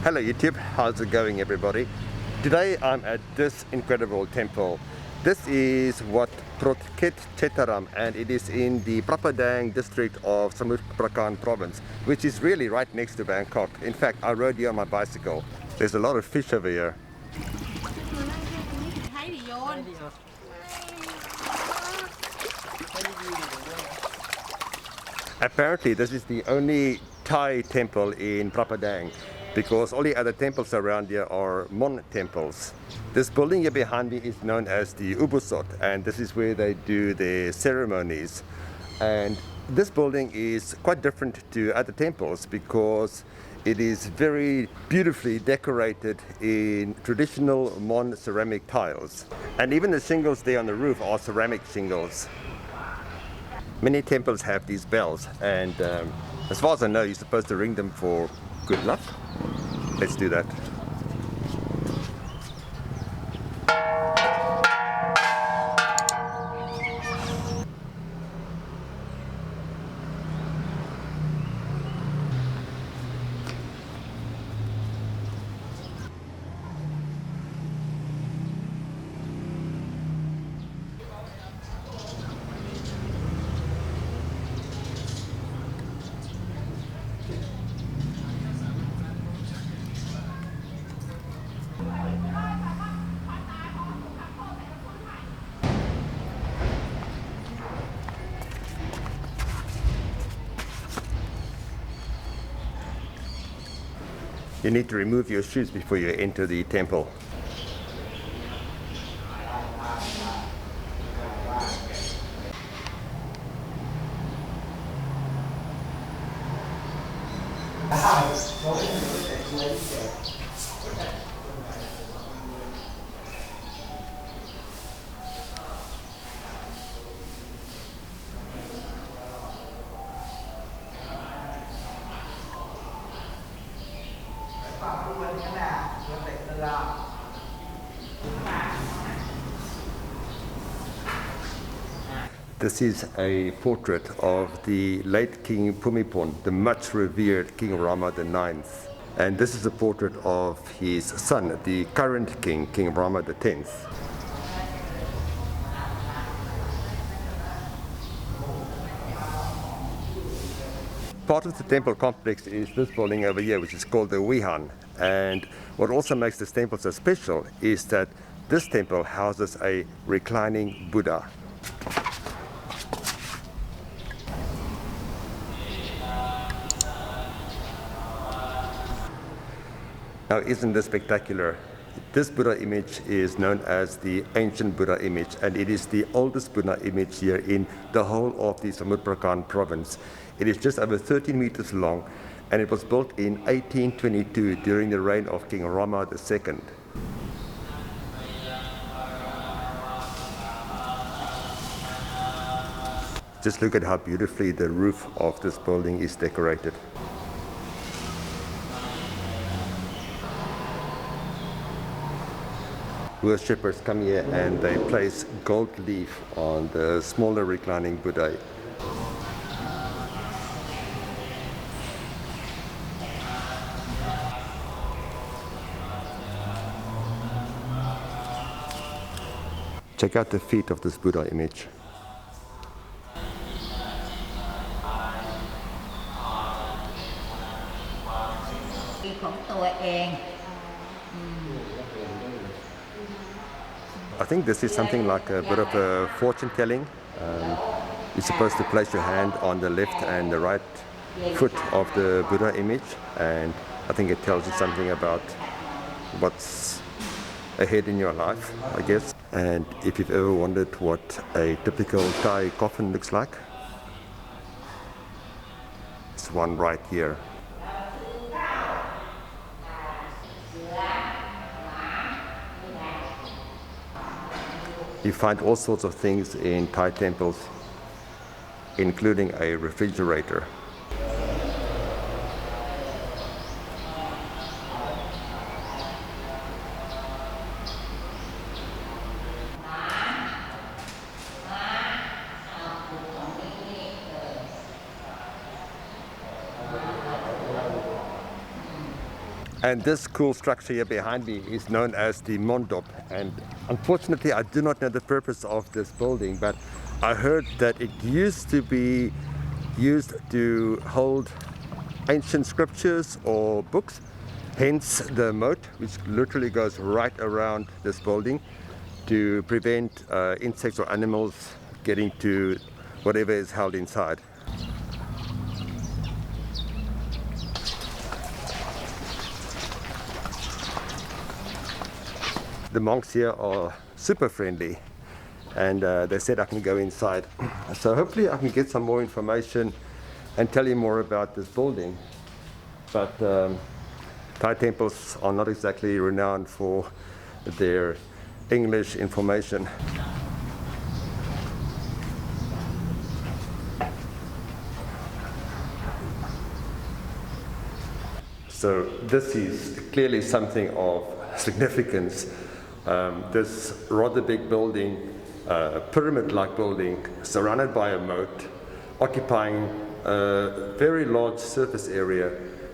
Hello YouTube, how's it going everybody? Today I'm at this incredible temple. This is Wat Protket Chettharam and it is in the Prapadang district of Samut Prakan province, which is really right next to Bangkok. In fact, I rode here on my bicycle. There's a lot of fish over here. Apparently this is the only Thai temple in Prapadang, because all the other temples around here are Mon temples. This building here behind me is known as the Ubusot, and this is where they do their ceremonies. And this building is quite different to other temples because it is very beautifully decorated in traditional Mon ceramic tiles. And even the shingles there on the roof are ceramic shingles. Many temples have these bells, and as far as I know, you're supposed to ring them for good luck. Let's do that. You need to remove your shoes before you enter the temple. This is a portrait of the late King Bhumibol, the much revered King Rama IX. And this is a portrait of his son, the current king, King Rama X. Part of the temple complex is this building over here, which is called the Vihan. And what also makes this temple so special is that this temple houses a reclining Buddha. Now, isn't this spectacular? This Buddha image is known as the ancient Buddha image, and it is the oldest Buddha image here in the whole of the Samut Prakan province. It is just over 13 meters long, and it was built in 1822 during the reign of King Rama II. Just look at how beautifully the roof of this building is decorated. Worshippers come here and they place gold leaf on the smaller reclining Buddha. Check out the feet of this Buddha image. I think this is something like a bit of a fortune telling. You're supposed to place your hand on the left and the right foot of the Buddha image, and I think it tells you something about what's ahead in your life, I guess. And if you've ever wondered what a typical Thai coffin looks like, it's one right here. You find all sorts of things in Thai temples, including a refrigerator. And this cool structure here behind me is known as the Mondop. And unfortunately, I do not know the purpose of this building, but I heard that it used to be used to hold ancient scriptures or books, hence the moat, which literally goes right around this building to prevent insects or animals getting to whatever is held inside. The monks here are super friendly, and they said I can go inside. So hopefully I can get some more information and tell you more about this building. But Thai temples are not exactly renowned for their English information. So this is clearly something of significance. This rather big building, pyramid-like building, surrounded by a moat, occupying a very large surface area,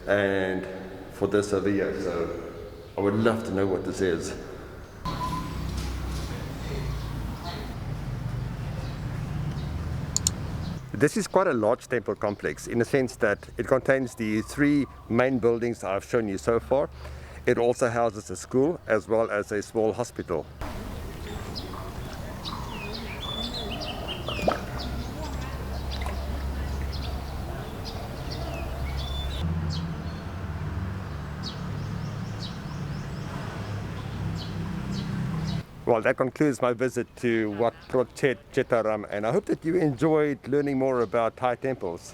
and for this over here. So I would love to know what this is. This is quite a large temple complex in the sense that it contains the three main buildings I've shown you so far. It also houses a school as well as a small hospital. Well, that concludes my visit to Wat Protket Chettharam, and I hope that you enjoyed learning more about Thai temples.